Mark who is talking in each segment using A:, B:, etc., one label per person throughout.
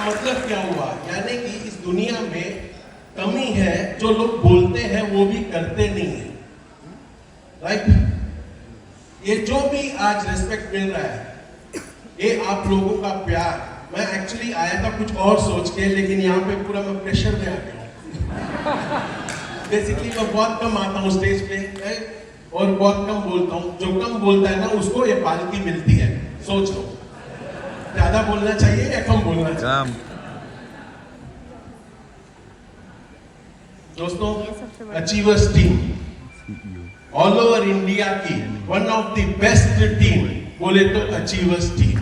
A: मतलब क्या हुआ? यानी कि इस दुनिया में कमी है, जो लोग बोलते हैं वो भी करते नहीं है, राइट? ये जो भी आज रिस्पेक्ट मिल रहा है, ये आप लोगों का प्यार। मैं एक्चुअली आया था कुछ और सोच के, लेकिन यहाँ पे पूरा मैं प्रेशर में आ गया। बेसिकली मैं बहुत कम आता हूँ स्टेज पे और बहुत कम बोलता हूँ। जो कम बोलता है ना, उसको ये पालकी मिलती है। सोच लो, ज्यादा बोलना चाहिए या कम बोलना चाहिए? दोस्तों, achievers team all over India की one of the best team बोले तो अचीवर्स टीम।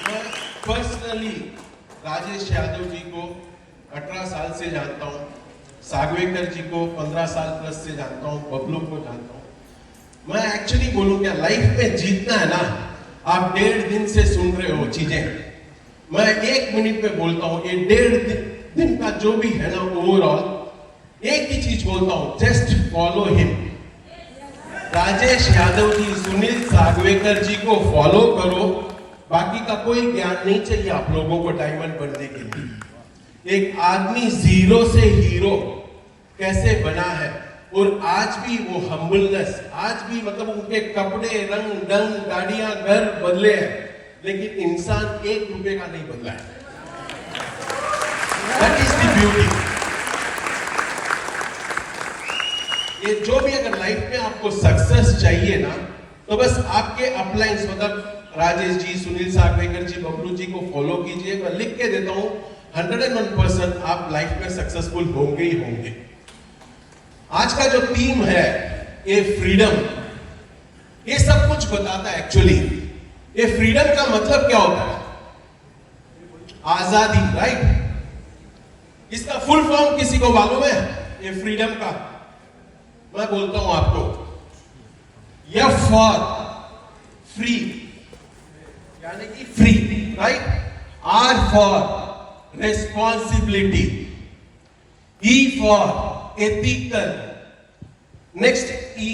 A: मैं पर्सनली राजेश यादव जी को 18 साल से जानता हूं, सागवेकर जी को 15 साल प्लस से जानता हूं, बबलू को जानता हूं। मैं एक्चुअली बोलूं क्या, लाइफ में जीतना है ना, आप 1.5 दिन से सुन रहे हो चीजें। मैं 1 मिनट में बोलता हूं, ये 1.5 दिन का जो भी है ना, ओवरऑल एक ही चीज बोलता हूं, just follow him. Rajesh Yadav ji, Sunil Sagvekar ji को फॉलो करो। बाकी का कोई ज्ञान नहीं चाहिए आप लोगों को डायमंड बनने के लिए। एक आदमी जीरो से हीरो कैसे बना है, और आज भी वो हम्बलनेस, आज भी मतलब उनके कपड़े, रंग ढंग, गाड़ियां, घर बदले हैं, लेकिन इंसान 1 रुपए का नहीं बदला है। That is the beauty. ये जो भी अगर लाइफ में आपको सक्सेस चाहिए ना, तो बस आपके अपलाइंस मतलब राजेश जी, सुनील सागवेकर जी, बबलू जी को फॉलो कीजिए। मैं लिख के देता हूं, 101% आप लाइफ में सक्सेसफुल होंगे ही होंगे। आज का जो थीम है, ये फ्रीडम, ये सब कुछ बताता है एक्चुअली। ये फ्रीडम का मतलब क्या होता है? आजादी, राइट? इसका फुल फॉर्म किसी को मालूम है? ये फ्रीडम का मैं बोलता हूं आपको। एफ फॉर फ्री, यानी कि free, right? R for responsibility, E for ethical, next E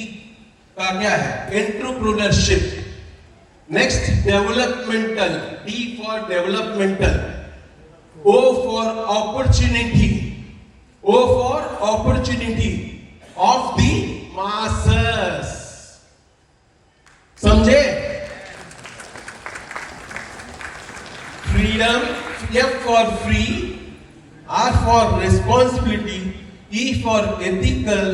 A: का क्या है? Entrepreneurship, next developmental, D for developmental, O for opportunity, O for opportunity of the masses. समझे? Freedom, F for free, R for responsibility, E for ethical,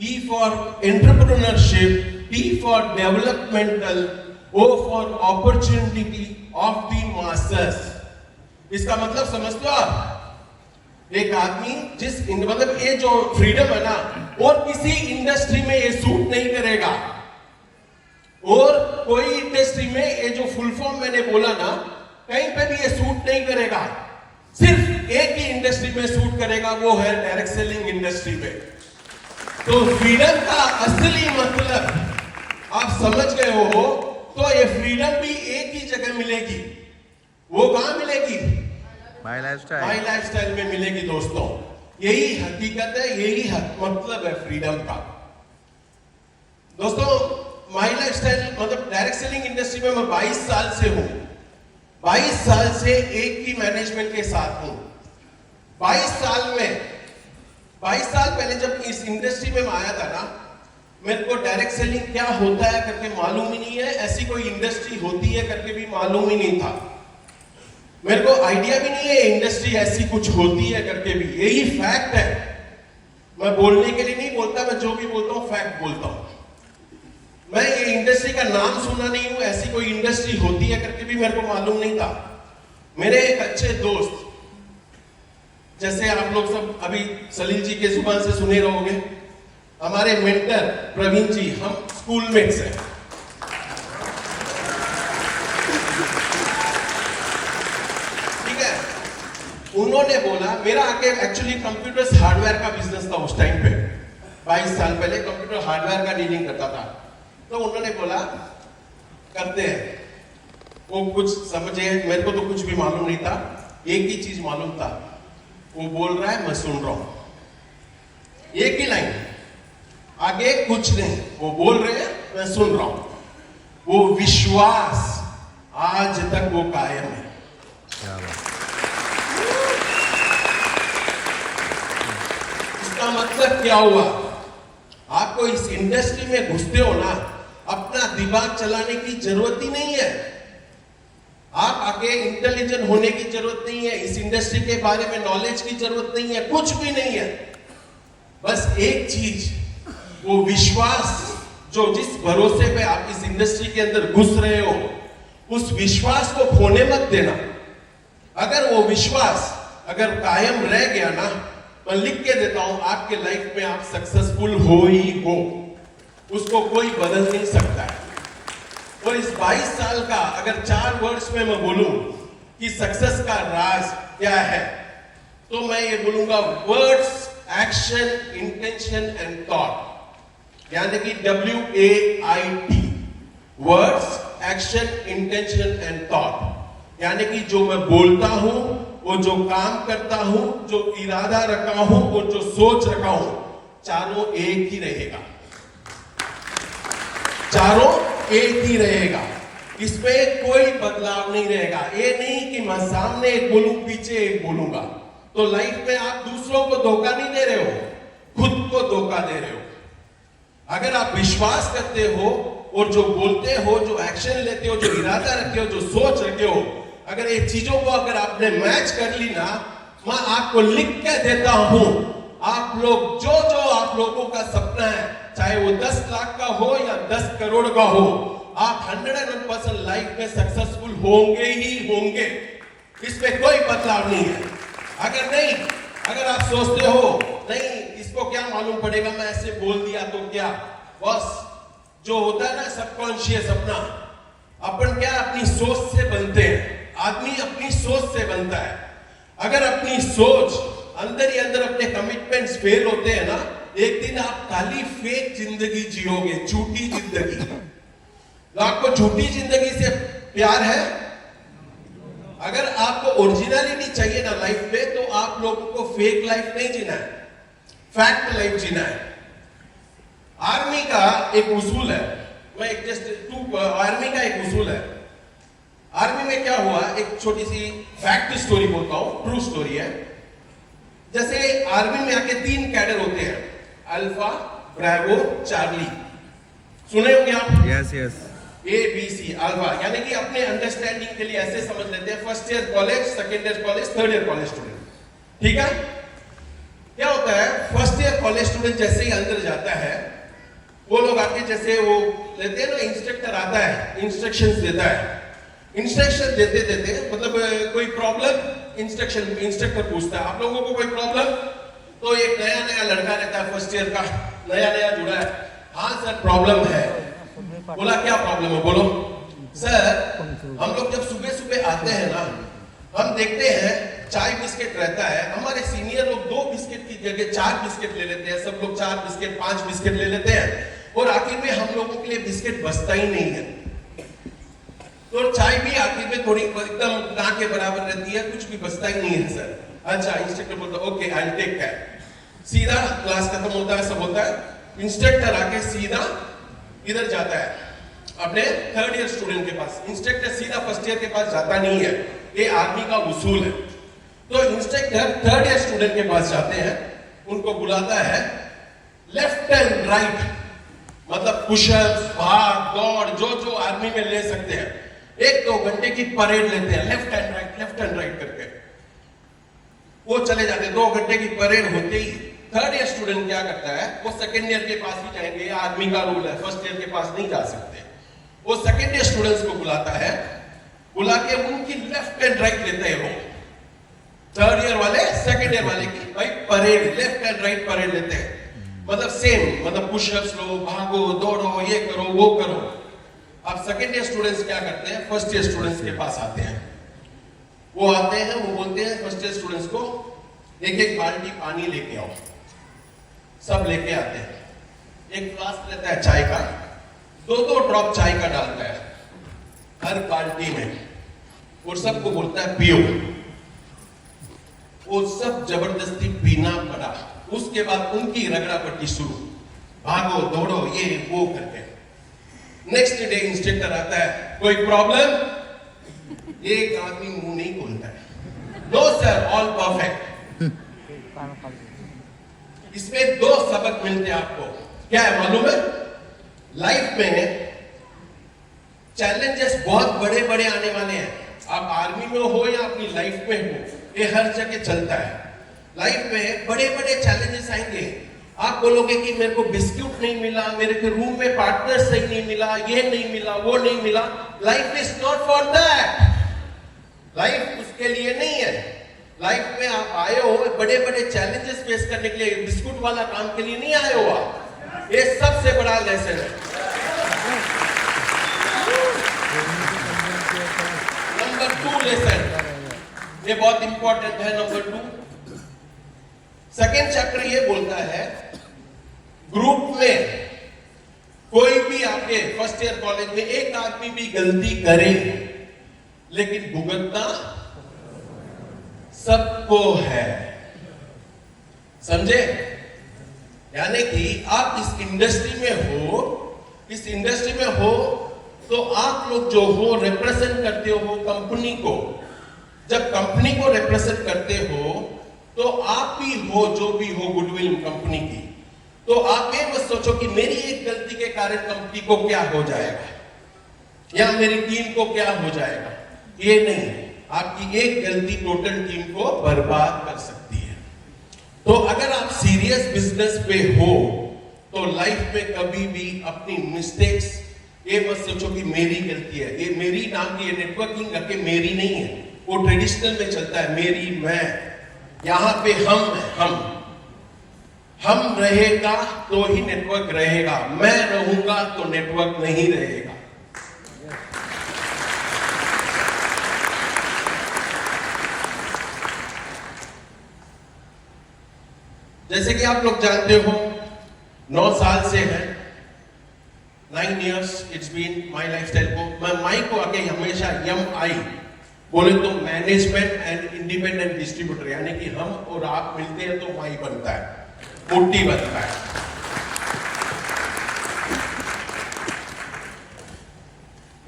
A: E for entrepreneurship, T for developmental, O for opportunity of the masses. इसका मतलब समझते हो आप? एक आदमी जिस मतलब ये जो फ्रीडम है ना, और किसी इंडस्ट्री में ये सूट नहीं करेगा, और कोई इंडस्ट्री में ये जो फुल फॉर्म मैंने बोला ना, कहीं पे भी ये सूट नहीं करेगा। सिर्फ एक ही इंडस्ट्री में सूट करेगा, वो है डायरेक्ट सेलिंग इंडस्ट्री में। तो फ्रीडम का असली मतलब आप समझ गए हो, तो ये फ्रीडम भी एक ही जगह मिलेगी। वो कहां मिलेगी?
B: My lifestyle.
A: माय लाइफस्टाइल में मिलेगी दोस्तों। यही हकीकत है, यही मतलब है फ्रीडम का। दोस्तों, माय लाइफस्टाइल मतलब डायरेक्ट सेलिंग इंडस्ट्री में मैं 22 साल से हूं। 22 साल से एक ही मैनेजमेंट के साथ हूं। 22 साल पहले जब इस इंडस्ट्री में मैं आया था ना, मेरे को डायरेक्ट सेलिंग क्या होता है करके मालूम ही नहीं है, ऐसी कोई इंडस्ट्री होती है करके भी मालूम ही नहीं था। मेरे को आइडिया भी नहीं है इंडस्ट्री ऐसी कुछ होती है करके भी। यही फैक्ट है, मैं बोलने के लिए नहीं बोलता, मैं जो भी बोलता हूं फैक्ट बोलता हूं। मैं ये इंडस्ट्री का नाम सुना नहीं हूं, ऐसी कोई इंडस्ट्री होती है करके भी मेरे को मालूम नहीं था। मेरे एक अच्छे दोस्त, जैसे आप लोग सब अभी सलील जी के जुबान से सुने रहोगे, हमारे मेंटर प्रवीण जी, हम स्कूलमेट्स हैं। ठीक है? उन्होंने बोला, मेरा आके एक्चुअली कंप्यूटर्स हार्डवेयर का बिजनेस था उस टाइम पे, 22 साल पहले कंप्यूटर हार्डवेयर का डीलिंग करता था। तो उन्होंने बोला करते हैं, वो कुछ समझे, मेरे को तो कुछ भी मालूम नहीं था, एक ही चीज मालूम था, वो बोल रहा है मैं सुन रहा हूं, एक ही लाइन, आगे कुछ नहीं, वो बोल रहे हैं मैं सुन रहा हूं, वो विश्वास आज तक वो कायम है।
B: क्या बात।
A: इसका मतलब क्या हुआ? आपको इस इंडस्ट्री में घुसते हो ना, अपना दिमाग चलाने की जरूरत ही नहीं है। आप आगे इंटेलिजेंट होने की जरूरत नहीं है, इस इंडस्ट्री के बारे में नॉलेज की जरूरत नहीं है, कुछ भी नहीं है। बस एक चीज, वो विश्वास, जो जिस भरोसे पे आप इस इंडस्ट्री के अंदर घुस रहे हो, उस विश्वास को खोने मत देना। अगर वो विश्वास अगर कायम रह गया ना, मैं लिख के देता हूं, आपके लाइफ में आप सक्सेसफुल हो ही हो, उसको कोई बदल नहीं सकता है। और इस 22 साल का अगर 4 वर्ड्स में मैं बोलूं कि सक्सेस का राज क्या है, तो मैं ये बोलूंगा words, action, intention and thought, यानी कि WAIT, words, action, intention and thought. यानी कि जो मैं बोलता हूं, वो जो काम करता हूं, जो इरादा रखा हूं, वो जो सोच रखा हूं, चारों एक ही रहेगा, चारों एक ही रहेगा। इसमें कोई बदलाव नहीं रहेगा। ये नहीं कि मैं सामने एक बोलूं, पीछे एक बोलूंगा। तो लाइफ में आप दूसरों को धोखा नहीं दे रहे हो, खुद को धोखा दे रहे हो। अगर आप विश्वास करते हो और जो बोलते हो, जो एक्शन लेते हो, जो इरादा रखते हो, जो सोच रखते हो, अगर ये चीजों को अगर आपने मैच कर ली ना, मैं आपको लिख के देता हूं, आप लोग जो जो आप लोगों का सपना है, चाहे वो 10 लाख का हो या 10 करोड़ का हो, आप 100% लाइफ में सक्सेसफुल होंगे ही होंगे। इसमें कोई बदलाव नहीं है। अगर नहीं, अगर आप सोचते हो नहीं इसको क्या मालूम पड़ेगा, मैं ऐसे बोल दिया तो क्या, बस जो होता है ना सबकॉन्शियस, अपना अपन क्या अपनी सोच से बनते हैं। आदमी अपनी सोच से बनता है। अगर अपनी सोच अंदर ही अंदर अपने कमिटमेंट्स फेल होते हैं ना, एक दिन आप खाली फेक जिंदगी जियोगे, झूठी जिंदगी। आपको झूठी जिंदगी से प्यार है? अगर आपको ओरिजिनलिटी चाहिए ना लाइफ में, तो आप लोगों को फेक लाइफ नहीं जीना है, फैक्ट लाइफ जीना है। आर्मी का एक उसूल है, मैं एक आर्मी का एक उसूल है। आर्मी में क्या हुआ, एक छोटी सी फैक्ट स्टोरी बोलता हूं, ट्रू स्टोरी है। जैसे आर्मी में आके 3 कैडर होते हैं, अल्फा, ब्रावो, चार्ली। सुने होंगे आप?
B: Yes yes.
A: ABC, अल्फा, यानी कि अपने अंडरस्टैंडिंग के लिए ऐसे समझ लेते हैं, first year college, second year college, third year college student. ठीक है? क्या होता है, फर्स्ट ईयर कॉलेज स्टूडेंट जैसे ही अंदर जाता है, वो लोग आके जैसे वो लेते हैं ना, इंस्ट्रक्टर आता है, इंस्ट्रक्शंस देता है। इंस्ट्रक्शन देते देते मतलब कोई प्रॉब्लम, इंस्ट्रक्टर पूछता है, आप लोगों को कोई प्रॉब्लम? तो एक नया नया लड़का रहता है, फर्स्ट ईयर का, नया नया जुड़ा है। हाँ सर प्रॉब्लम है। बोला क्या प्रॉब्लम है, बोलो। सर हम लोग जब सुबह सुबह आते हैं ना, हम देखते हैं चाय बिस्किट रहता है, हमारे सीनियर लोग 2 बिस्किट की जगह 4 बिस्किट ले लेते हैं, सब लोग 4 बिस्किट 5 बिस्किट ले लेते हैं, और आखिर में हम लोगों के लिए बिस्किट बचता ही नहीं है। तो चाय भी आखिर में थोड़ी एकदम ना के बराबर रहती है, कुछ भी बचता ही नहीं है सर। अच्छा, इंस्ट्रक्टर बोलता है okay I will take care. सीधा क्लास खत्म होता है, सब होता है, इंस्ट्रक्टर आके सीधा इधर जाता है अपने थर्ड ईयर स्टूडेंट के पास। इंस्ट्रक्टर सीधा फर्स्ट ईयर के पास जाता नहीं है, ये आर्मी का उसूल है। तो इंस्ट्रक्टर थर्ड ईयर स्टूडेंट के पास जाते हैं, उनको बुलाता है, लेफ्ट एंड राइट, मतलब पुशअप्स, भाग दौड़, जो जो आर्मी में ले सकते हैं, 1-2 घंटे की परेड लेते हैं, लेफ्ट एंड राइट करके। वो चले जाते हैं। 2 घंटे की परेड होते ही थर्ड ईयर स्टूडेंट क्या करता है, वो सेकेंड ईयर के पास ही जाएंगे, आर्मी का रूल है, फर्स्ट ईयर के पास नहीं जा सकते। वो सेकेंड ईयर स्टूडेंट्स को बुलाता है, बुला के उनकी लेफ्ट एंड राइट लेते हैं। वो थर्ड ईयर वाले सेकेंड ईयर वाले की भाई parade, left and right parade लेते हैं, मतलब सेम, मतलब पुशअप्स लो, भागो दौड़ो, ये करो वो करो। अब सेकेंड ईयर स्टूडेंट्स क्या करते हैं, फर्स्ट ईयर स्टूडेंट्स के पास आते हैं। वो आते हैं, वो बोलते हैं फर्स्ट ईयर स्टूडेंट्स को, एक बाल्टी पानी लेके आओ। सब लेके आते हैं, एक फ्लास्क रहता है चाय का, 2-2 ड्रॉप चाय का डालता है हर बाल्टी में, और सबको बोलता है पियो। वो सब जबरदस्ती पीना पड़ा। उसके बाद उनकी रगड़ा पट्टी शुरू, भागो दौड़ो ये वो करके। नेक्स्ट डे इंस्ट्रक्टर आता है, कोई प्रॉब्लम? एक आदमी मुंह नहीं खोलता है, नो सर ऑल परफेक्ट। इसमें दो सबक मिलते हैं आपको, क्या है मालूम है? लाइफ में चैलेंजेस बहुत बड़े बड़े आने वाले हैं। आप आर्मी में हो या अपनी लाइफ में हो, ये हर जगह चलता है। लाइफ में बड़े बड़े चैलेंजेस आएंगे। आप बोलोगे कि मेरे को बिस्कुट नहीं मिला, मेरे को रूम में पार्टनर सही नहीं मिला, ये नहीं मिला, वो नहीं मिला। Life is not for that. Life उसके लिए नहीं है। लाइफ में आप आए हो बड़े बड़े चैलेंजेस फेस करने के लिए, बिस्कुट वाला काम के लिए नहीं आए हो आप। ये सबसे बड़ा लेसन है। नंबर 2 लेसन, ये बहुत इंपॉर्टेंट है। नंबर 2 सेकेंड चैप्टर ये बोलता है, ग्रुप में कोई भी आपके फर्स्ट ईयर कॉलेज में एक आदमी भी गलती करे, लेकिन भुगतना सबको है। समझे? यानी कि आप इस इंडस्ट्री में हो तो आप लोग जो हो रिप्रेजेंट करते हो कंपनी को। जब कंपनी को रिप्रेजेंट करते हो तो आप भी हो जो भी हो गुडविल कंपनी की। तो आप ये मत सोचो कि मेरी एक गलती के कारण कंपनी को क्या हो जाएगा या मेरी टीम को क्या हो जाएगा। ये नहीं, आपकी एक गलती टोटल टीम को बर्बाद कर सकती है। तो अगर आप सीरियस बिजनेस पे हो तो लाइफ में कभी भी अपनी मिस्टेक्स ये मत सोचो कि मेरी गलती है। ये मेरी नाम की नेटवर्किंग करके मेरी नहीं है, वो ट्रेडिशनल में चलता है मेरी, मैं। यहां पे हम रहेगा तो ही नेटवर्क रहेगा, मैं रहूंगा तो नेटवर्क नहीं रहेगा। जैसे कि आप लोग जानते हो 9 साल से है, 9 years it's been my lifestyle को। मैं माई को आके हमेशा MI बोले तो मैनेजमेंट एंड इंडिपेंडेंट डिस्ट्रीब्यूटर, यानी कि हम और आप मिलते हैं तो माई बनता है, मोटी बनता है।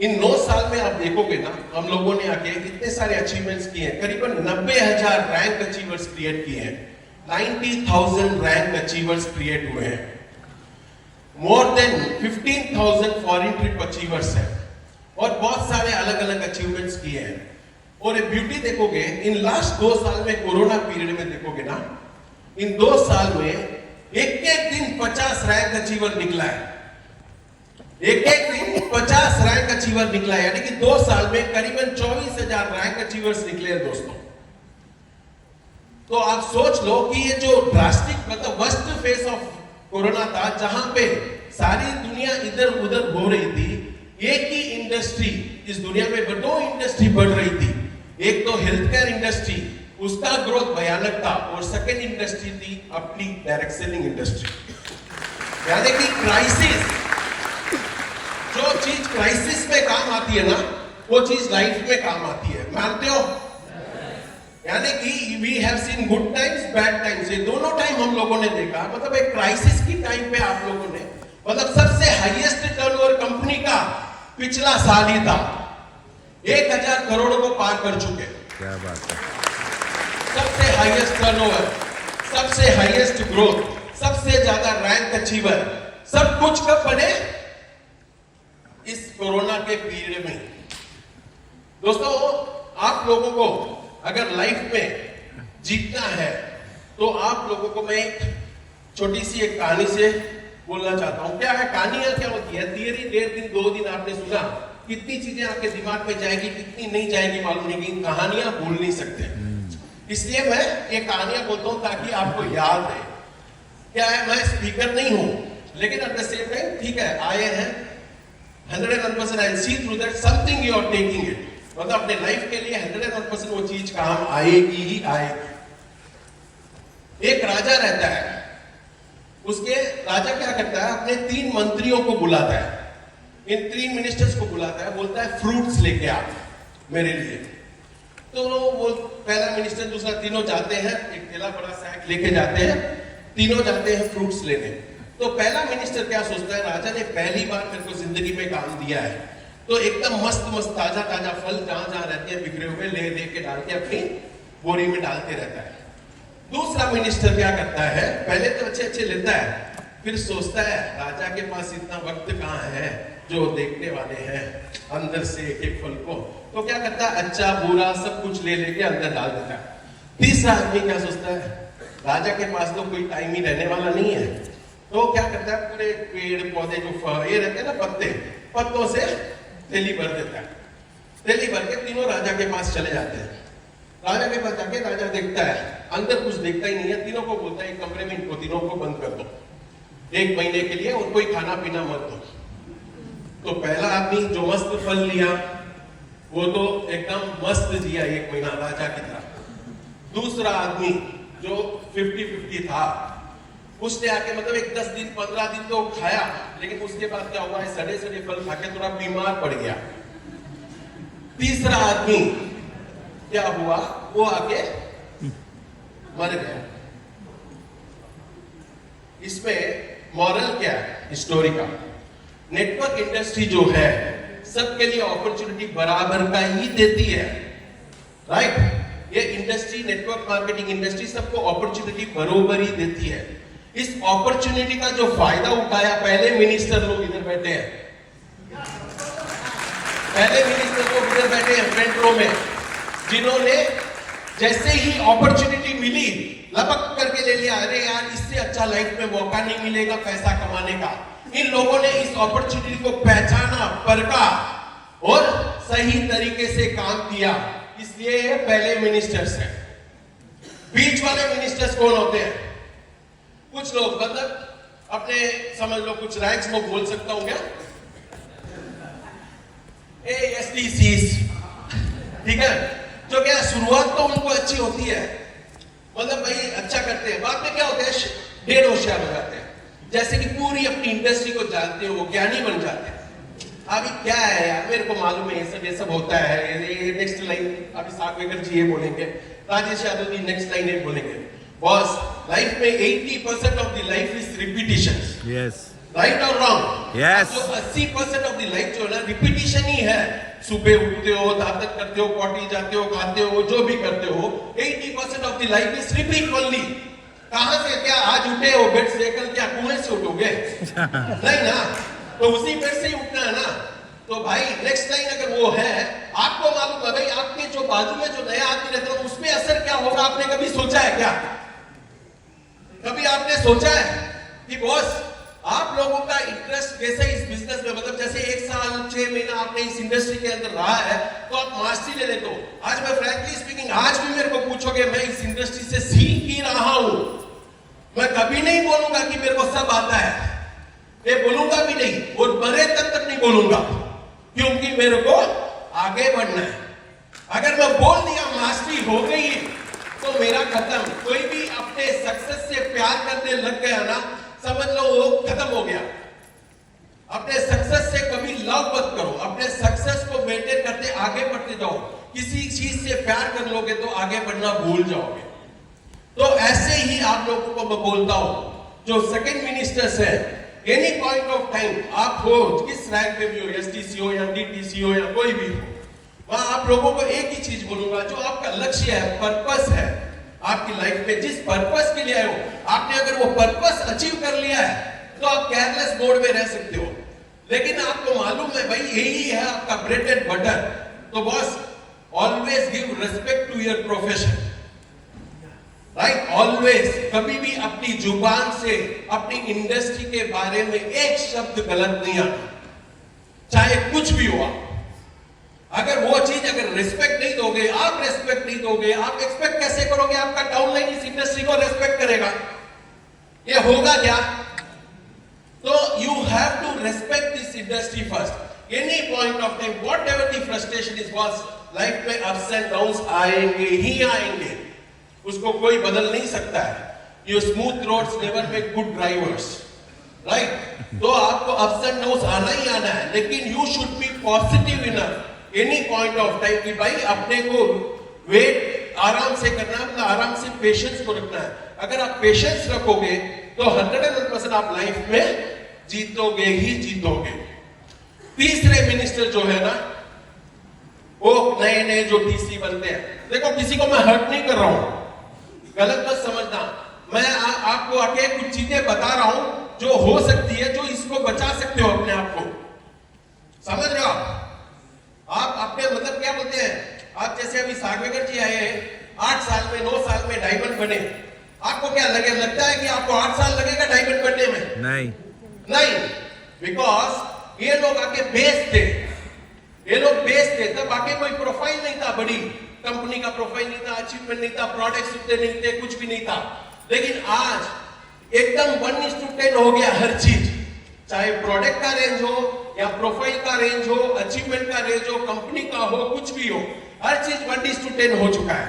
A: इन 9 साल में आप देखोगे ना, हम लोगों ने आके इतने सारे अचीवमेंट्स किए हैं। करीबन 90,000 रैंक अचीवर्स क्रिएट किए हैं, 90,000 रैंक अचीवर्स क्रिएट हुए हैं, more than 15,000 foreign trip achievers हैं, और बहुत सारे अलग अलग अचीवमेंट्स किए हैं। और एक ब्यूटी देखोगे, इन लास्ट 2 साल में, कोरोना पीरियड में देखोगे ना, इन 2 साल में एक एक दिन 50 रैंक अचीवर निकला है। एक एक दिन 50 रैंक अचीवर निकला है, यानी कि 2 साल में करीबन 24,000 रैंक अचीवर्स निकले हैं दोस्तों। तो आप सोच लो कि ये जो ड्रास्टिक मतलब वर्स्ट फेस ऑफ कोरोना था, जहां पे सारी दुनिया इधर उधर हो रही थी, एक ही इंडस्ट्री इस दुनिया में 2 इंडस्ट्री बढ़ रही थी। एक तो हेल्थ केयर इंडस्ट्री, उसका ग्रोथ भयानक था, और सेकेंड इंडस्ट्री थी अपनी डायरेक्ट सेलिंग इंडस्ट्री। यानी कि क्राइसिस, जो चीज क्राइसिस में काम आती है ना, वो चीज लाइफ में काम आती है। मानते हो? यानी कि we have seen good times, bad times, ये दोनों टाइम हम लोगों ने देखा। मतलब एक क्राइसिस की टाइम पे आप लोगों ने, मतलब सबसे हाईएस्ट टर्नओवर कंपनी का पिछला साल ही था, 1,000 करोड़ को पार कर चुके।
B: क्या बात है।
A: सबसे हाईएस्ट टर्नओवर, सबसे हाईएस्ट ग्रोथ, सबसे ज्यादा रैंक अचीवर, सब कुछ कब बने? इस कोरोना के पीरियड में। दोस्तों, आप लोगों को अगर लाइफ में जीतना है तो आप लोगों को मैं एक छोटी सी एक कहानी से बोलना चाहता हूं। क्या है कहानियां, क्या होती है? थियरी 1.5 दिन 2 दिन आपने सुना, कितनी चीजें आपके दिमाग में जाएगी, कितनी नहीं जाएगी मालूम नहीं, कि कहानियां बोल नहीं सकते। इसलिए मैं ये कहानियां बोलता हूं ताकि आपको याद है। क्या है, मैं स्पीकर नहीं हूं, लेकिन एट द सेम टाइम ठीक है, आए हैं 101% I see through that something you are taking it. मतलब अपने लाइफ के लिए 101% वो चीज काम आएगी ही आएगी। एक राजा रहता है, उसके राजा क्या करता है, अपने 3 मंत्रियों को बुलाता है, इन 3 मिनिस्टर्स को बुलाता है, बोलता है फ्रूट्स लेके आ मेरे लिए। तो वो पहला मिनिस्टर, दूसरा, तीनों जाते हैं, एक थैला बड़ा सैक लेके जाते हैं, तीनों जाते हैं फ्रूट्स लेने। तो पहला मिनिस्टर क्या सोचता है, राजा ने पहली बार मेरे को जिंदगी में काम दिया है, तो एकदम मस्त मस्त ताजा ताजा फल जहां जहां रहते हैं बिखरे हुए ले लेके डाल के अपनी बोरी में डालते रहता है। दूसरा मिनिस्टर क्या करता है, पहले तो अच्छे अच्छे लेता है, फिर सोचता है राजा के पास इतना वक्त कहाँ है जो देखने वाले हैं अंदर से एक एक फल को, तो क्या करता है अच्छा बुरा सब कुछ ले लेके अंदर डाल देता है। तीसरा आदमी क्या सोचता है, राजा के पास तो कोई टाइम ही रहने वाला नहीं है, तो क्या करता है पूरे पेड़ पौधे जो ये रहते हैं ना पत्तों से थैली भर देता है। थैली भर के तीनों राजा के पास चले जाते हैं। राजा के पास जाके राजा देखता है अंदर कुछ देखता ही नहीं है, तीनों को बोलता है एक कमरे में इनको तीनों को बंद कर दो 1 महीने के लिए और कोई खाना पीना मत दो। तो पहला आदमी जो मस्त फल लिया वो तो एकदम मस्त जिया 1 महीना राजा की तरह। दूसरा आदमी जो 50-50 था उसने आके मतलब एक 10 दिन 15 दिन तो खाया, लेकिन उसके बाद क्या हुआ है सड़े सड़े फल खा के थोड़ा बीमार पड़ गया। तीसरा आदमी क्या हुआ, वो आके मर गया। इसमें मॉरल क्या है स्टोरी का, नेटवर्क इंडस्ट्री जो है सबके लिए अपॉर्चुनिटी बराबर का ही देती है, राइट। ये इंडस्ट्री नेटवर्क मार्केटिंग इंडस्ट्री सबको अपॉर्चुनिटी बराबर ही देती है। इस अपॉर्चुनिटी का जो फायदा उठाया पहले मिनिस्टर लोग इधर बैठे हैं, पहले मिनिस्टर लोग इधर बैठे हैं फ्रंट रो में, जिन्होंने जैसे ही अपॉर्चुनिटी मिली लपक करके ले लिया, अरे यार इससे अच्छा लाइफ में मौका नहीं मिलेगा पैसा कमाने का। इन लोगों ने इस अपॉर्चुनिटी को पहचाना, परखा और सही तरीके से काम किया, इसलिए ये पहले मिनिस्टर्स हैं। बीच वाले मिनिस्टर्स कौन होते हैं, कुछ लोग मतलब अपने समझ लो कुछ रैंक्स में बोल सकता हूं क्या, STCs, ठीक है, जो क्या शुरुआत तो उनको अच्छी होती है, मतलब भाई अच्छा करते हैं, बाद में क्या होते हैं ढेर होशियार हो जाते हैं, जैसे कि पूरी अपनी इंडस्ट्री को जानते हो, ज्ञानी बन जाते हैं। अभी क्या है यार मेरे को मालूम है ये सब होता है, ये नेक्स्ट लाइन अभी सागवेकर जी ये बोलेंगे, राजेश यादव जी नेक्स्ट लाइन ये बोलेंगे, बॉस लाइफ में 80% of the life is repetitions,
B: yes,
A: right और रॉन्ग,
B: यस,
A: जो 80% ऑफ द लाइफ जो है ना रिपीटिशन ही है। सुबह उठते हो, दातन करते हो, पॉटी जाते हो, खाते हो, जो भी करते हो, 80% of the life is repeat only. कहां से क्या आज उठे हो बेड से, कल क्या कुएं से उठोगे नहीं ना, तो उसी बेड से ही उठना है ना। तो भाई नेक्स्ट लाइन अगर वो है, आपको मालूम है भाई आपके जो बाजू में जो नया आदमी रहता है उसमें असर क्या होगा, आपने कभी सोचा है क्या, कभी आपने सोचा है कि बॉस आप लोगों का इंटरेस्ट कैसे इस बिजनेस में, मतलब जैसे 1 साल 6 महीना आपने इस इंडस्ट्री के अंदर रहा है तो आप मास्टरी ले लेते हो। आज मैं फ्रैंकली स्पीकिंग आज भी मेरे को पूछोगे मैं इस इंडस्ट्री से सीख ही रहा हूं, मैं कभी नहीं बोलूंगा कि मेरे को सब आता है, ये बोलूंगा भी नहीं और मरे तक नहीं बोलूंगा, क्योंकि मेरे को आगे बढ़ना है। अगर मैं बोल दिया मास्टरी हो गई तो मेरा खत्म। कोई भी अपने सक्सेस से प्यार करने लग गया ना, समझ लो वो खत्म हो गया। अपने सक्सेस से कभी लव मत करो, अपने सक्सेस को मेंटेन करते आगे बढ़ते जाओ। किसी चीज से प्यार कर लोगे तो आगे बढ़ना भूल जाओगे। तो ऐसे ही आप लोगों को मैं बोलता हूं, जो सेकंड मिनिस्टर्स है, एनी पॉइंट ऑफ टाइम आप हो किस रैंक में भी हो, STC हो या DTC हो या कोई भी हो, मैं आप लोगों को एक ही चीज बोलूंगा, जो आपका लक्ष्य है, पर्पस है आपकी लाइफ में, जिस पर्पस के लिए आए हो, आपने अगर वो पर्पस अचीव कर लिया है तो आप केयरलेस मोड में रह सकते हो। लेकिन आपको मालूम है भाई यही है आपका ब्रेड एंड बटर, तो boss always give respect to your profession, right. Always कभी भी अपनी जुबान से अपनी इंडस्ट्री के बारे में एक शब्द गलत नहीं आना, चाहे कुछ भी हो। अगर वो चीज अगर रिस्पेक्ट नहीं दोगे, आप रिस्पेक्ट नहीं दोगे, आप एक्सपेक्ट कैसे करोगे आपका डाउनलाइन इस इंडस्ट्री को रिस्पेक्ट करेगा, ये होगा क्या। तो you have to respect this industry first. Any point of time whatever the frustration is, boss life में अप्स एंड डाउन्स आएंगे ही आएंगे, उसको कोई बदल नहीं सकता है। You smooth roads never make good drivers, right. तो आपको अप्स एंड डाउन्स आना ही आना है, लेकिन you should be positive enough any point of time कि भाई अपने को वेट आराम से करना है, मतलब आराम से पेशेंस को रखना है। अगर आप पेशेंस रखोगे तो 101% आप लाइफ में जीतोगे ही जीतोगे। तीसरे मिनिस्टर जो है ना, वो नए नए जो डीसी बनते हैं, देखो किसी को मैं हर्ट नहीं कर रहा हूं, गलत मत समझना, मैं आपको आके कुछ चीजें बता रहा हूं जो हो सकती है, जो इसको बचा सकते हो अपने आप को, समझ रहे हो आप अपने मतलब क्या बोलते हैं, आप जैसे अभी सागवेकर जी आए 8 साल में 9 साल में डायमंड बने, आपको क्या लगता है कि आपको 8 साल लगेगा डायमंड बनने में? नहीं, बिकॉज ये लोग आके बेस थे, ये लोग बेस थे, तब आके कोई प्रोफाइल नहीं था, बड़ी कंपनी का प्रोफाइल नहीं था, अचीवमेंट नहीं था, प्रोडक्ट्स उतने नहीं थे, कुछ भी नहीं था। लेकिन आज एकदम 1:10 हो गया हर चीज, चाहे प्रोडक्ट का रेंज हो या प्रोफाइल का रेंज हो, अचीवमेंट का रेंज हो, कंपनी का हो, कुछ भी हो, हर चीज 1:10 हो चुका है।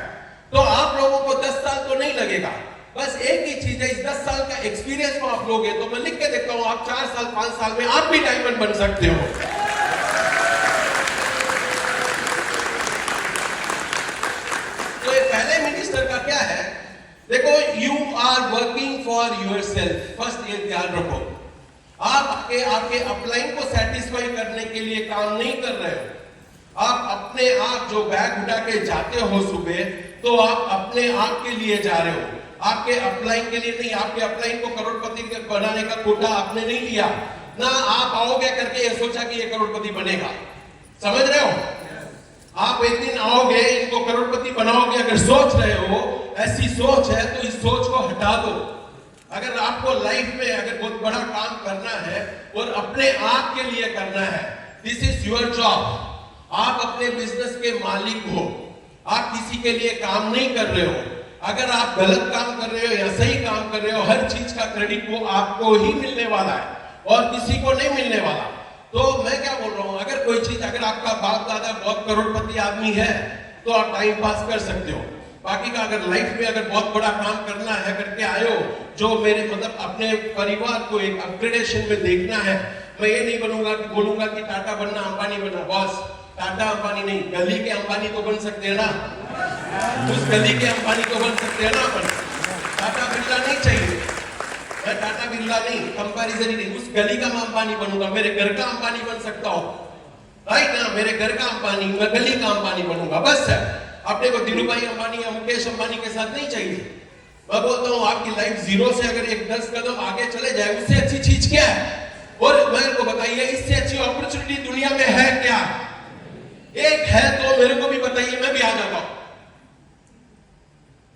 A: तो आप लोगों को 10 साल तो नहीं लगेगा, बस एक ही चीज है, इस 10 साल का एक्सपीरियंस को आप लोगे तो मैं लिख के देखता हूं, आप 4 साल 5 साल में आप भी डायमंड बन सकते हो। तो ये पहले मिनिस्टर का क्या है, देखो, you are working for yourself, first ये ध्यान रखो, आप आपके अपलाइन को सेटिस्फाई करने के लिए काम नहीं कर रहे हो, आप अपने आप जो बैग उठा के जाते हो सुबह, तो आप अपने आप के लिए जा रहे हो, आपके अपलाइन के लिए नहीं। आपके अपलाइन को करोड़पति बनाने का कोटा आपने नहीं लिया ना, आप आओगे करके ये सोचा कि ये करोड़पति बनेगा, समझ रहे हो? आप एक दिन आओगे, इनको करोड़पति बनाओगे, अगर सोच रहे हो ऐसी सोच है तो इस सोच को हटा दो। अगर आपको लाइफ में अगर बहुत बड़ा काम करना है और अपने आप के लिए करना है, दिस इज योर जॉब, आप अपने बिजनेस के मालिक हो, आप किसी के लिए काम नहीं कर रहे हो। अगर आप गलत काम कर रहे हो या सही काम कर रहे हो, हर चीज का क्रेडिट वो आपको ही मिलने वाला है और किसी को नहीं मिलने वाला। तो मैं क्या बोल रहा हूं, अगर कोई चीज, अगर आपका बाप दादा बहुत करोड़पति आदमी है तो आप टाइम पास कर सकते हो, बाकी का अगर लाइफ में अगर बहुत बड़ा काम करना है करके आए हो, जो मेरे मतलब अपने परिवार को एक अपग्रेडेशन में देखना है, मैं ये नहीं बोलूंगा कि टाटा बनना, अंबानी बनना, बॉस टाटा अंबानी नहीं, गली के अंबानी तो बन सकते हैं ना, उस गली के अंबानी तो बन सकते हैं ना अपन। टाटा बिरला नहीं चाहिए, मैं टाटा बिरला नहीं, कंपैरिजन ही नहीं, उस गली का मैं अंबानी बनूंगा, मेरे घर का अंबानी बन सकता हूं, राइट ना, मेरे घर का अंबानी, मैं गली का अंबानी बनूंगा, बस है। अपने को धीरूभाई अंबानी या मुकेश अंबानी के साथ नहीं चाहिए। मैं बोलता हूं आपकी लाइफ जीरो से अगर एक 10 कदम आगे चले जाए, उससे अच्छी चीज क्या है? और मेरे को बताइए, इससे अच्छी अपॉर्चुनिटी दुनिया में है क्या? एक है तो मेरे को भी बताइए, मैं भी आ जाता हूं।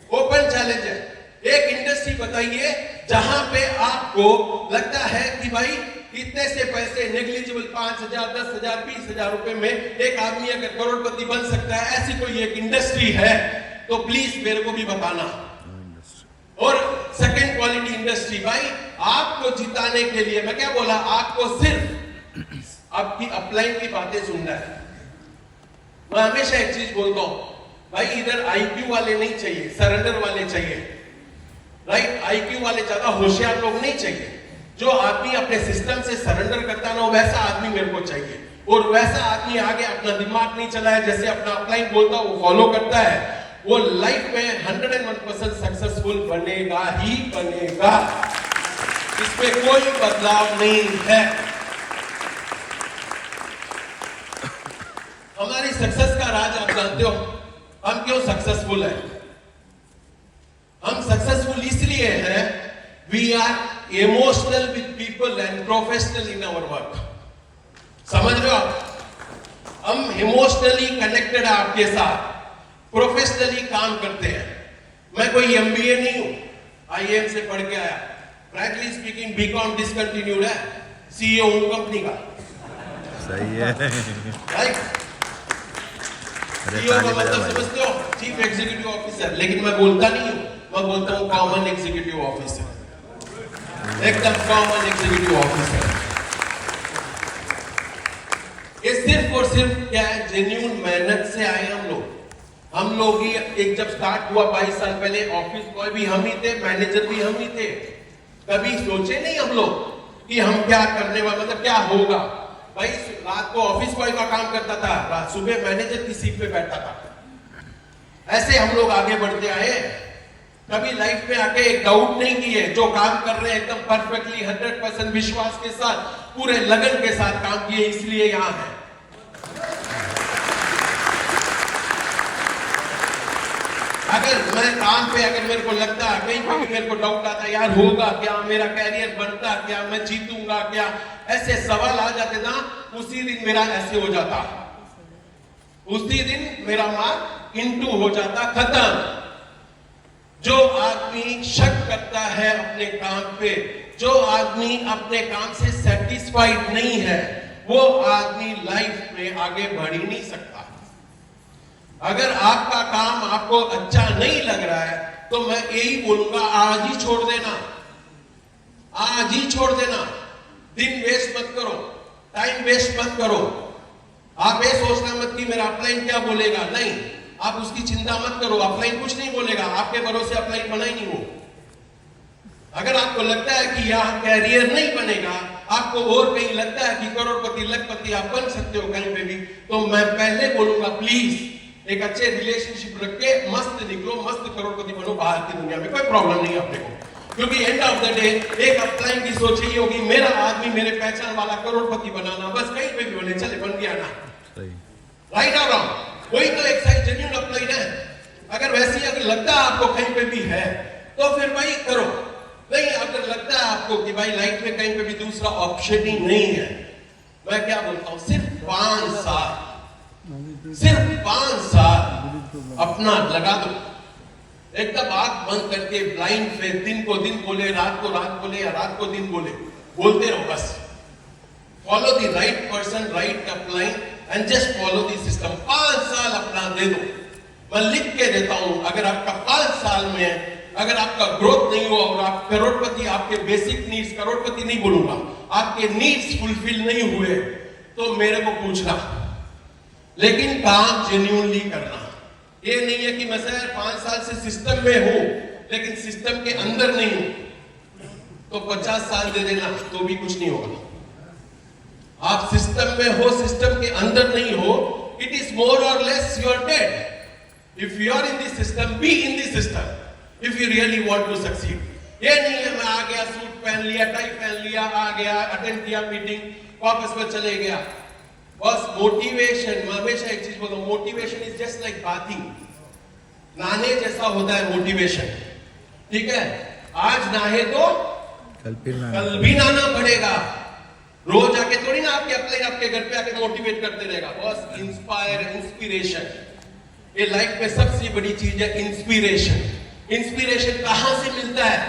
A: ओपन चैलेंज है, एक इंडस्ट्री बताइए जहां पे आपको लगता है कि भाई इतने से पैसे नेग्लिजिबल 5,000, 10,000, 20,000 रुपए में एक आदमी अगर करोड़पति बन सकता है, ऐसी कोई एक इंडस्ट्री है तो प्लीज मेरे को भी बताना। और सेकंड क्वालिटी इंडस्ट्री, भाई आपको जिताने के लिए मैं क्या बोला, आपको सिर्फ आपकी अपलाइन की बातें सुनना है। मैं हमेशा एक चीज बोलता हूं, भाई इधर आईक्यू वाले नहीं चाहिए, सरेंडर वाले चाहिए, राइट? आईक्यू वाले ज्यादा होशियार लोग नहीं चाहिए, जो आदमी अपने सिस्टम से सरेंडर करता ना, वैसा आदमी मेरे को चाहिए। और वैसा आदमी आगे अपना दिमाग नहीं चलाए, जैसे अपना अपलाइन बोलता वो फॉलो करता है, वो लाइफ में 101% सक्सेसफुल बनेगा ही बनेगा, इसमें कोई बदलाव नहीं है। हमारी सक्सेस का राज आप जानते हो, हम क्यों सक्सेसफुल है? हम सक्सेसफुल इसलिए हैं, we are emotional with people and professional in our work. समझ रहे हो आप? हम इमोशनली कनेक्टेड है आपके साथ, प्रोफेशनली काम करते हैं। मैं कोई एमबीए नहीं हूं, आईएम से पढ़ के आया, फ्रैंकली स्पीकिंग बीकॉम डिसकंटिन्यूड है, सीईओ हूं कंपनी का।
B: सही है,
A: राइट? सीईओ का मतलब समझते हो, चीफ एग्जीक्यूटिव ऑफिसर, लेकिन मैं बोलता नहीं हूं, मैं बोलता हूं कॉमन एग्जीक्यूटिव ऑफिसर, एकदम कॉमन एग्जीक्यूटिव ऑफिसर। ये सिर्फ और सिर्फ क्या है, जेन्युइन मेहनत से आए हम लोग ही एक जब स्टार्ट हुआ 22 साल पहले, ऑफिस बॉय भी हम ही थे, मैनेजर भी हम ही थे। कभी सोचे नहीं हम लोग कि हम क्या करने वाले, मतलब क्या होगा। भाई रात को ऑफिस बॉय का काम करता था, सुबह मैनेजर की सीट पे बैठता था, ऐसे हम लोग आगे बढ़ते आए। कभी लाइफ में आके एक डाउट नहीं किए, जो काम कर रहे हैं एकदम परफेक्टली 100% विश्वास के साथ, पूरे लगन के साथ काम किए, इसलिए यहां है। अगर मैं काम पे अगर मेरे को लगता है, कहीं पे भी मेरे को डाउट आता है, यार होगा क्या, मेरा कैरियर बनता क्या, मैं जीतूंगा क्या, ऐसे सवाल आ जाते ना, उसी दिन मेरा ऐसे हो जाता, उसी दिन मेरा मार्क इंटू हो जाता, खत्म। जो आदमी शक करता है अपने काम पे, जो आदमी अपने काम से सेटिस्फाइड नहीं है, वो आदमी लाइफ में आगे बढ़ ही नहीं सकता। अगर आपका काम आपको अच्छा नहीं लग रहा है तो मैं यही बोलूंगा, आज ही छोड़ देना, आज ही छोड़ देना। दिन वेस्ट मत करो, टाइम वेस्ट मत करो। आप ये सोचना मत कि मेरा अपलाइन क्या बोलेगा, नहीं, आप उसकी चिंता मत करो, अपलाइन कुछ नहीं बोलेगा, आपके भरोसे अपलाइन बना ही नहीं हो। अगर आपको लगता है कि यह कैरियर नहीं बनेगा, आपको और कहीं लगता है कि करोड़पति लखपति आप बन सकते हो कहीं पे भी, तो मैं पहले बोलूंगा प्लीज एक अच्छे रिलेशनशिप रख के मस्त निकलो, मस्त करोड़पति बनो बाहर की दुनिया में, कोई प्रॉब्लम नहीं अपने को। क्योंकि एंड ऑफ द डे एक अपलाइन की सोच ही होगी, मेरा आदमी मेरे पहचान वाला करोड़पति बनाना, बस कहीं पे भी बोले चले बन गया ना, राइट और रॉन्ग, वही तो एक साइड जेन्युइन अपलाइन है। अगर वैसी अगर लगता है आपको कहीं पे भी है तो फिर भाई करो, नहीं अगर लगता है आपको कि भाई लाइफ में कहीं पे भी दूसरा ऑप्शन ही नहीं है, मैं क्या बोलता हूं, सिर्फ 5 साल, सिर्फ 5 साल अपना लगा दो, एकदम आंख बंद करके ब्लाइंड पे, दिन को दिन बोले, रात को रात बोले, या रात को दिन बोले, बोलते रहो बस। Follow the right person, right upline and just follow the system. 5 साल अपना दे दो, मैं लिख के देता हूं, अगर आपका 5 साल में अगर आपका ग्रोथ नहीं हुआ और आप करोड़पति, आपके बेसिक नीड्स, करोड़पति नहीं बोलूंगा, आपके नीड्स फुलफिल नहीं हुए तो मेरे को पूछना, लेकिन काम जेन्युइनली करना। ये नहीं है कि मैं सर 5 साल से सिस्टम में हूं लेकिन सिस्टम के अंदर नहीं हूं, तो 50 साल दे देना तो भी कुछ नहीं होगा। आप सिस्टम में हो, सिस्टम के अंदर नहीं हो, इट इज मोर और less you are dead. If you are in this system, be in this system if you really want to succeed. ये नहीं है मैं आ गया, सूट पहन लिया, टाई पहन लिया, आ गया, अटेंड किया मीटिंग, वापस में चले गया, बस मोटिवेशन। मैं हमेशा एक चीज बोलता हूं, motivation is just like bathing, नहाने जैसा होता है मोटिवेशन, ठीक है। आज नहाए तो कल भी नहाना पड़ेगा, रोज आके थोड़ी ना आपके अपलाइन आपके घर पे आके मोटिवेट करते रहेगा, बस इंस्पायर, इंस्पिरेशन, ये लाइफ में सबसे बड़ी चीज है इंस्पिरेशन। इंस्पिरेशन कहां से मिलता है?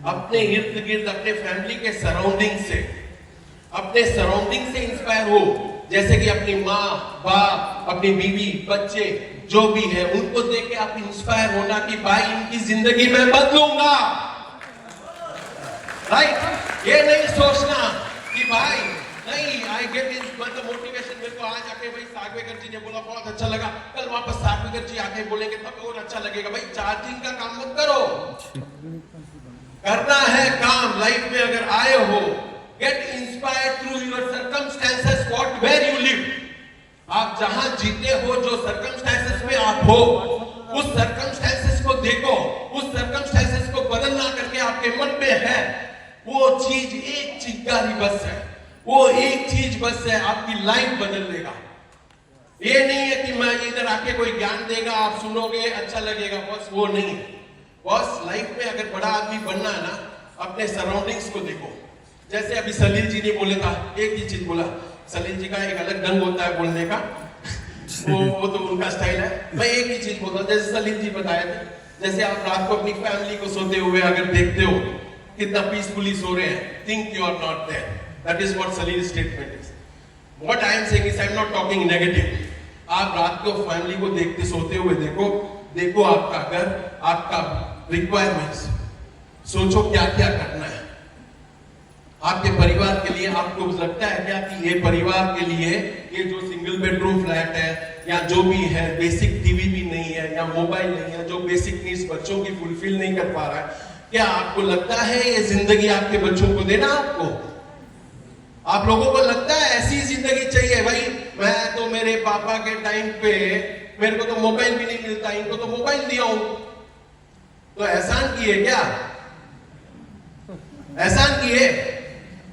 A: अपने इर्द गिर्द, अपने फैमिली के सराउंडिंग से, अपने सराउंडिंग से इंस्पायर हो। जैसे कि अपनी माँ बाप, अपनी बीवी, बच्चे जो भी है, उनको देख के आप इंस्पायर होना कि भाई इनकी जिंदगी में बदलूंगा, राइट। ये नहीं सोचना कि भाई नहीं, आई गेट इज मतलब मोटिवेशन, मेरे को आज आके भाई सागवेकर जी ने बोला बहुत अच्छा लगा, कल वापस सागवेकर जी आके बोलेंगे तब और अच्छा लगेगा। भाई चार्जिंग का काम मत करो, करना है काम। लाइफ में अगर आए हो, get inspired through your circumstances, what where you live. आप जहां जीते हो, जो सर्कमस्टेंसेस में आप हो, उस सर्कमस्टेंसेस को देखो, उस सर्कमस्टेंसेस को बदलना करके आपके मन में है, वो चीज एक चिंगारी बस है, वो एक चीज बस है, आपकी लाइफ बदल देगा। ये नहीं है कि मैं इधर आके कोई ज्ञान देगा, आप सुनोगे अच्छा लगेगा, बस वो नहीं है। बस लाइफ में अगर बड़ा आदमी बनना है ना, अपने सराउंडिंग्स को देखो। जैसे अभी सलील जी ने बोले था, एक ही चीज बोला, सलील जी का एक अलग ढंग होता है बोलने का, वो तो उनका स्टाइल है। मैं एक ही चीज बोलता हूं, जैसे सलील जी बताए थे, जैसे आप रात को अपनी फैमिली को सोते हुए अगर देखते हो कितना पीसफुली सो रहे हैं, think you are not there. That is what Salil statement is. What I am saying is, I am not talking negative. आप रात को फैमिली को देखते सोते हुए देखो आपका घर, आपका रिक्वायरमेंट्स, सोचो क्या क्या करना है आपके परिवार के लिए। आपको लगता है क्या कि ये परिवार के लिए ये जो सिंगल बेडरूम फ्लैट है या जो भी है, बेसिक टीवी भी नहीं है या मोबाइल नहीं है, जो बेसिक नीड्स बच्चों की फुलफिल नहीं कर पा रहा है, क्या आपको लगता है ये जिंदगी आपके बच्चों को देना? आप लोगों को लगता है ऐसी जिंदगी चाहिए? भाई मैं तो मेरे पापा के टाइम पे मेरे को तो मोबाइल भी नहीं मिलता, इनको तो मोबाइल दिया हूं, तो एहसान किए क्या? एहसान किए?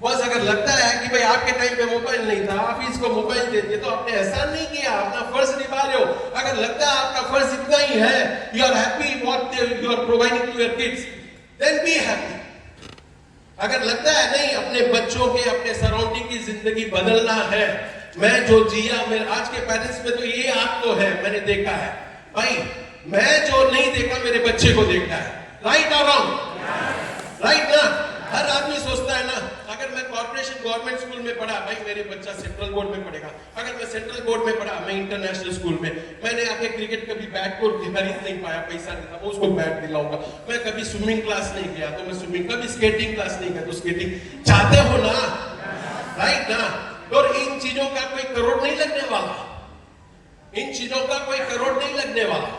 A: बस अगर लगता है कि भाई आपके टाइम पे मोबाइल नहीं था, आप इसको मोबाइल दे दिए, तो आपने एहसान नहीं किया, अपना फर्ज निभा रहे हो। अगर लगता है आपका फर्ज इतना ही है, you are happy what you are providing to your kids, then be happy. अगर लगता है नहीं, अपने बच्चों के, अपने सराउंडिंग की जिंदगी बदलना है, मैं जो जिया, मेरे आज के पेरेंट्स में तो ये आप तो है, मैंने देखा है भाई, मैं जो नहीं देखा मेरे बच्चे को देखना है। राइट और रॉन्ग? राइट ना? हर आदमी सोचता है ना, अगर मैं कॉर्पोरेशन गवर्नमेंट स्कूल में पढ़ा, भाई मेरे बच्चा सेंट्रल बोर्ड में पढ़ेगा। अगर मैं सेंट्रल बोर्ड में पढ़ा, मैं इंटरनेशनल स्कूल में, मैंने आके क्रिकेट कभी बैट को खरीद नहीं पाया, पैसा नहीं था, मैं उसको बैट दिलाऊंगा। मैं कभी स्विमिंग क्लास नहीं गया तो मैं स्विमिंग, कभी स्केटिंग क्लास नहीं गया तो स्केटिंग। चाहते हो ना? राइट ना? और इन चीजों का कोई करोड़ नहीं लगने वाला, इन चीजों का कोई करोड़ नहीं लगने वाला।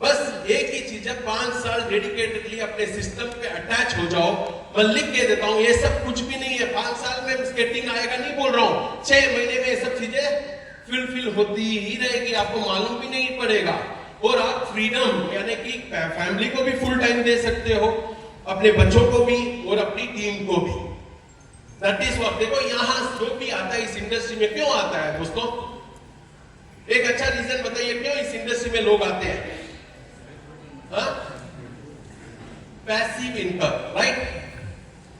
A: बस एक ही चीज है, 5 साल डेडिकेटेडली अपने सिस्टम पे अटैच हो जाओ। मैं लिख के देता हूं, ये सब कुछ भी नहीं है। 5 साल में स्केटिंग आएगा नहीं बोल रहा हूं, 6 महीने में ये सब चीजें फिल होती ही रहेगी, आपको मालूम भी नहीं पड़ेगा। और आप फ्रीडम यानी कि फैमिली को भी फुल टाइम दे सकते हो, अपने बच्चों को भी और अपनी टीम को भी। That is what. देखो यहां जो भी आता है इस इंडस्ट्री में, क्यों आता है दोस्तों? एक अच्छा रीजन बताइए क्यों इस इंडस्ट्री में लोग आते हैं? Passive income, right?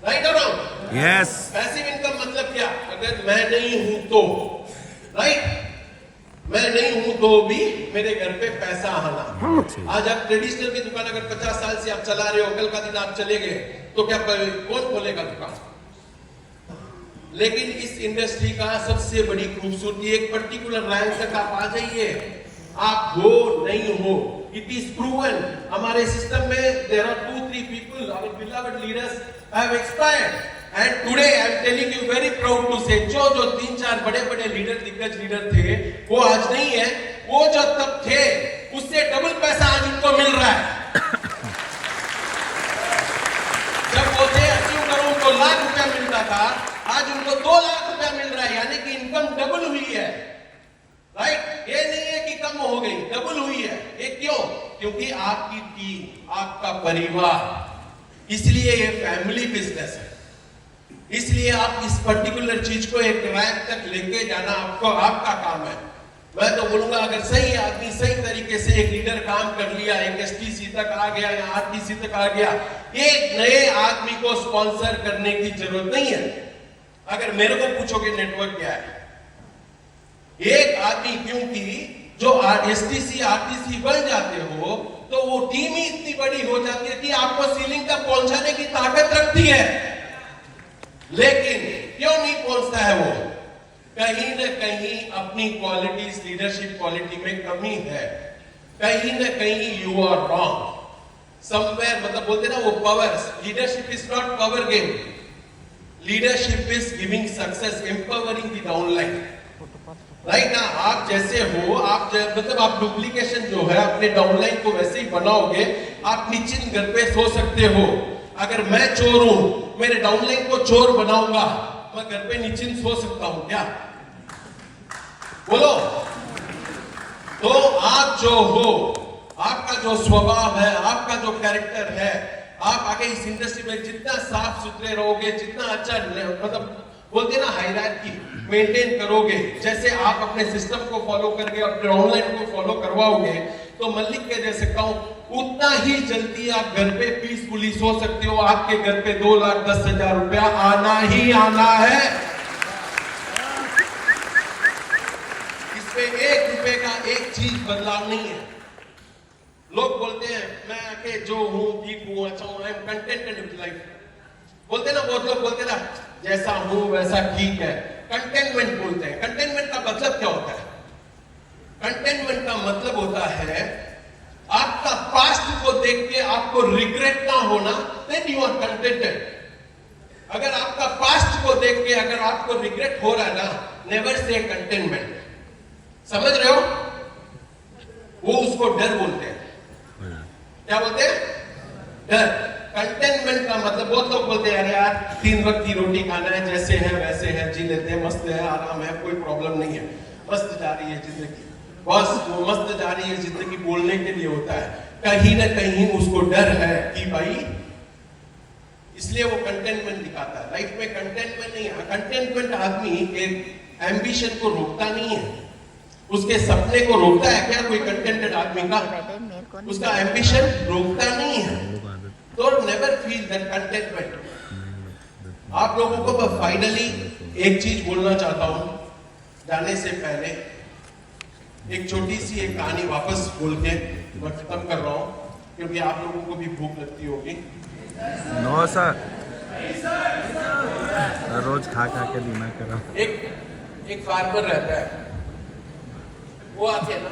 A: राइट और रॉन्ग?
B: यस।
A: पैसिव इनकम मतलब क्या? अगर मैं नहीं हूं तो, राइट, मैं नहीं हूं तो भी मेरे घर पे पैसा आना। आज आप ट्रेडिशनल की दुकान अगर 50 साल से आप चला रहे हो, कल का दिन आप चले गए तो क्या कौन खोलेगा दुकान? लेकिन इस इंडस्ट्री का सबसे बड़ी खूबसूरती, एक पर्टिकुलर रैंक तक आप आ जाइए, आप हो नहीं हो, इट इज प्रूवन। हमारे सिस्टम में there are 2-3 people, our beloved leaders have expired and today I am telling you very proud to say, जो 3-4 बड़े-बड़े लीडर, दिग्गज लीडर थे, वो आज नहीं है। वो जो तब थे उससे डबल पैसा आज उनको मिल रहा है। जब वो थे 80 करोड़ को लाख रुपया मिलता था, आज उनको 2 लाख रुपया मिल रहा है, यानी कि इनकम डबल हुई है। राइट? ये नहीं है कि कम हो गई, डबल हुई है। ये क्यों? क्योंकि आपकी टीम, आपका परिवार, इसलिए ये फैमिली बिजनेस है। इसलिए आप इस पर्टिकुलर चीज को एक रैंक तक लेके जाना आपका काम है। मैं तो बोलूंगा अगर सही आदमी सही तरीके से एक लीडर काम कर लिया, एक एसटीसी तक आ गया या आरटीसी तक आ गया, एक नए आदमी को स्पॉन्सर करने की जरूरत नहीं है। अगर मेरे को पूछोगे नेटवर्क क्या है, एक आदमी, क्योंकि जो एसटीसी आरटीसी बन जाते हो तो वो टीम ही इतनी बड़ी हो जाती है कि आपको सीलिंग तक पहुंचाने की ताकत रखती है। लेकिन क्यों नहीं पहुंचता है वो? कहीं न कहीं अपनी क्वालिटीज, लीडरशिप क्वालिटी में कमी है। कहीं न कहीं यू आर रॉन्ग समवेयर। मतलब बोलते ना वो power, leadership is not power game, leadership is giving success, empowering the downline. Right ना? आप जैसे हो, आप मतलब आप डुप्लीकेशन जो है अपने डाउनलाइन को वैसे ही बनाओगे, आप निश्चिंत घर पे सो सकते हो। अगर मैं चोर हूं, मेरे डाउनलाइन को चोर बनाऊंगा, मैं घर पे निश्चिंत सो सकता हूं क्या? बोलो। तो आप जो हो, आपका जो स्वभाव है, आपका जो कैरेक्टर है, आप आगे इस इंडस्ट्री में जितना साफ सुथरे रहोगे, जितना अच्छा मतलब बोलते ना हायरार्की मेंटेन करोगे, जैसे आप अपने सिस्टम को फॉलो करके अपने ऑनलाइन को फॉलो करवाओगे, तो मैं लिख के दे सकता हूं, उतना ही जल्दी आप घर पे पीसफुली सो सकते हो। आपके घर पे 2,10,000 रुपया आना ही आना है। इसमें 1 रुपए का एक चीज बदलाव नहीं है। लोग बोलते हैं मैं आके जो हूं ठीक हूं, अच्छा हूं, I am contented with life. बोलते ना, बहुत लोग बोलते ना जैसा हूं वैसा ठीक है, कंटेनमेंट बोलते हैं। कंटेनमेंट का मतलब क्या होता है? कंटेनमेंट का मतलब होता है आपका पास्ट को देख के आपको रिग्रेट ना होना, देन यू आर कंटेंटेड। अगर आपका पास्ट को देख के अगर आपको रिग्रेट हो रहा है ना, नेवर से कंटेनमेंट। समझ रहे हो? वो उसको डर बोलते हैं। क्या बोलते हैं? डर। कंटेनमेंट का मतलब बहुत लोग बोलते हैं यार 3 वक्त की रोटी खाना है, जैसे है वैसे है, जी लेते हैं, मस्त है, आराम है, कोई प्रॉब्लम नहीं है, मस्त जा रही है जिंदगी। बस वो मस्त जा रही है जिंदगी बोलने के लिए होता है, कहीं ना कहीं उसको डर है कि भाई, इसलिए वो कंटेनमेंट दिखाता है। लाइफ में कंटेनमेंट नहीं है। कंटेनमेंट आदमी एक एम्बिशन को रोकता नहीं है, उसके सपने को रोकता है क्या? कोई कंटेंटेड आदमी का उसका एम्बिशन रोकता नहीं है। तो नेवर फील दैट कंटेनमेंट। आप लोगों को मैं फाइनली एक चीज बोलना चाहता हूं जाने से पहले। एक छोटी सी एक कहानी वापस बोल के मैं खत्म कर रहा हूं, क्योंकि आप लोगों को भी भूख लगती होगी।
B: नो सर, रोज खा खा के दिमाग करो।
A: एक फार्मर रहता है, वो आके ना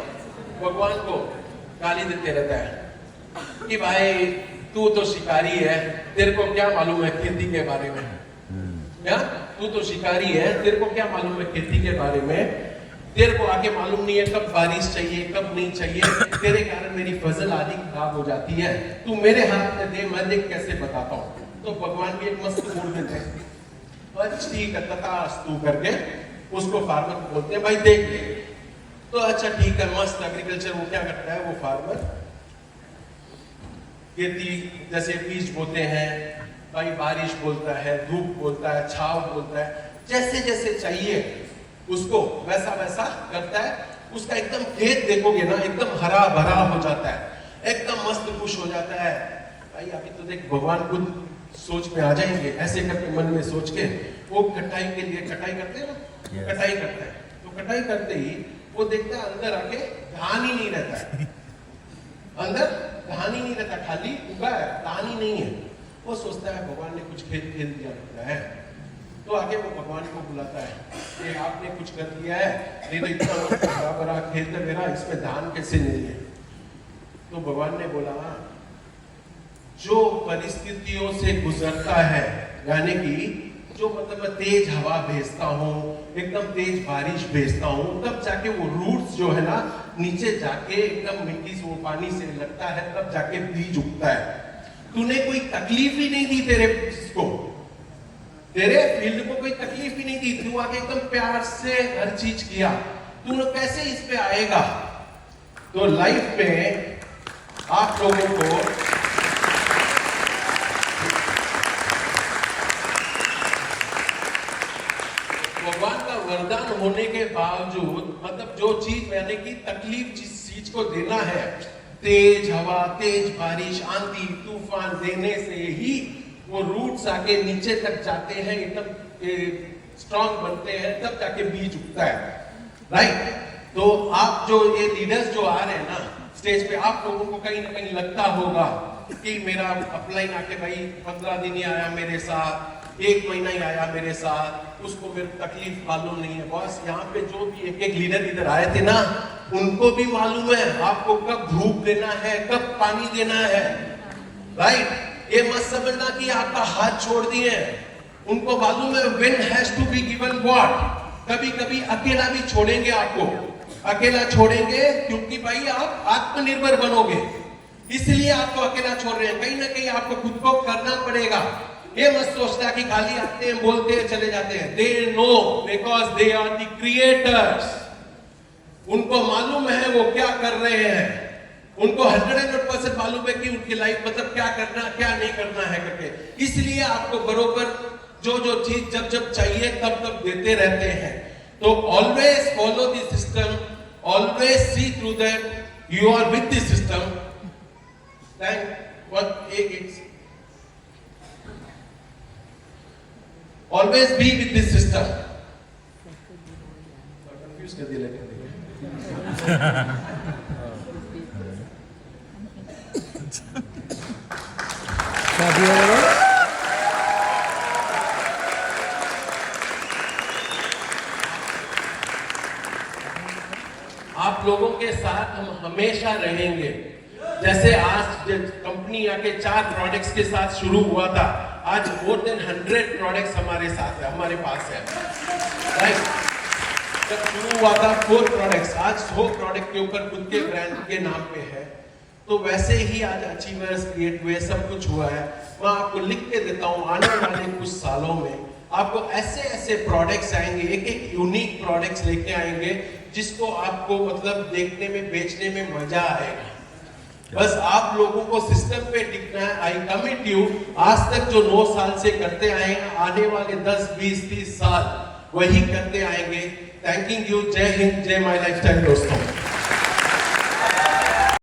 A: भगवान को गाली देते रहता है कि भाई तू तो शिकारी है, तेरे को क्या मालूम है खेती के बारे में? क्या तू तो शिकारी है, तेरे को क्या मालूम है खेती के बारे में? तेरे को आके मालूम नहीं है कब बारिश चाहिए कब नहीं चाहिए, तेरे कारण मेरी फसल आदि खराब हो जाती है, तू मेरे हाथ में दे, मैं देख कैसे बताता हूँ। तो भगवान भी एक मस्त मूड में थे, ठीक है तथास्तु करके उसको फार्मर को बोलते हैं भाई देख ले। तो अच्छा ठीक है, मस्त एग्रीकल्चर। वो क्या करता है, वो फार्मर खेती जैसे बीज बोते हैं, भाई बारिश बोलता है, धूप बोलता है, छाव बोलता है, जैसे जैसे चाहिए उसको वैसा वैसा करता है। उसका एकदम खेत देखोगे ना एकदम हरा भरा हो जाता है, एकदम मस्त खुश हो जाता है। भाई अभी तो देख भगवान खुद सोच में आ जाएंगे, ऐसे करके मन में सोच के वो कटाई के लिए कटाई करते हैं ना, कटाई करता है। तो कटाई करते ही वो देखता है अंदर आके धान ही नहीं रहता है, अंदर धान ही नहीं रहता, खाली उगा है, धान ही नहीं है। वो सोचता है भगवान ने कुछ खेल खेल दिया लगता है। तो आगे वो भगवान को बुलाता है कि आपने कुछ कर दिया है, नहीं तो इतना बड़ा बड़ा खेत है मेरा, इसमें धान कैसे नहीं है? तो भगवान ने बोला जो परिस्थितियों से गुजरता है, यानी कि जो मतलब मैं तेज हवा भेजता हूँ, एकदम तेज बारिश भेजता हूँ, तब जाके वो रूट्स जो है ना नीचे जाके एकदम मिट्टी से वो पानी से लगता है, तब जाके बीज उगता है। तूने कोई तकलीफ ही नहीं दी तेरे फील्ड को कोई तकलीफ ही नहीं दी, तू आगे एकदम प्यार से हर चीज किया, तू कैसे इस पे आएगा? तो लाइफ में आप लोगों को भगवान का वरदान होने के बावजूद मतलब जो चीज यानी कि तकलीफ जिस चीज को देना है, तेज हवा, तेज बारिश, आंधी तूफान देने से ही वो रूट्स आके नीचे तक जाते हैं, एकदम स्ट्रॉन्ग बनते हैं, तब जाके बीज उगता है। राइट? तो आप जो ये लीडर्स जो आ रहे हैं ना स्टेज पे, आप लोगों को कहीं ना कहीं लगता होगा कि मेरा अपलाइन आके भाई 15 दिन ही आया मेरे साथ, 1 महीना ही आया मेरे साथ, उसको मेरी तकलीफ मालूम नहीं है। बॉस यहाँ पे जो भी एक एक लीडर इधर आए थे ना, उनको भी मालूम है आपको कब धूप देना है, कब पानी देना है। राइट? ये मत समझना कि आपका हाथ छोड़ दिए, उनको मालूम है when has to be given what। कभी कभी अकेला भी छोड़ेंगे आपको, अकेला छोड़ेंगे क्योंकि भाई आप आत्मनिर्भर बनोगे, इसलिए आपको अकेला छोड़ रहे हैं। कहीं ना कहीं आपको खुद को करना पड़ेगा। ये मत सोचता कि खाली आते हैं बोलते हैं चले जाते हैं। They know because they are the creators. उनको मालूम है वो क्या कर रहे हैं, उनको 100% मालूम है कि उनकी लाइफ मतलब क्या करना क्या नहीं करना है करके, इसलिए आपको बरोबर जो जो चीज जब जब चाहिए तब तब देते रहते हैं। तो always follow the system, always see through that you are with the system. Always be with the system. Confuse कर दिया लेकिन आप लोगों के साथ हम हमेशा रहेंगे। जैसे आज कंपनी आके 4 प्रोडक्ट्स के साथ शुरू हुआ था, आज मोर देन 100 प्रोडक्ट्स हमारे साथ है, हमारे पास है। राइट? जब शुरू हुआ था 4 प्रोडक्ट्स, आज 100 प्रोडक्ट के ऊपर खुद के ब्रांड के नाम पे है। तो वैसे ही आज अचीवर्स क्रिएट हुए, सब कुछ हुआ है। मैं आपको लिख के देता हूँ, आने वाले कुछ सालों में आपको ऐसे ऐसे प्रोडक्ट्स आएंगे, एक एक यूनिक प्रोडक्ट्स लेके आएंगे जिसको आपको मतलब देखने में बेचने में मजा आएगा। बस आप लोगों को सिस्टम पे टिकना है। आई कमिट यू, आज तक जो 9 साल से करते आए हैं, आने वाले 10, 20, 30 साल वही करते आएंगे। Thanking you. जय हिंद, जय माय लाइफस्टाइल दोस्तों।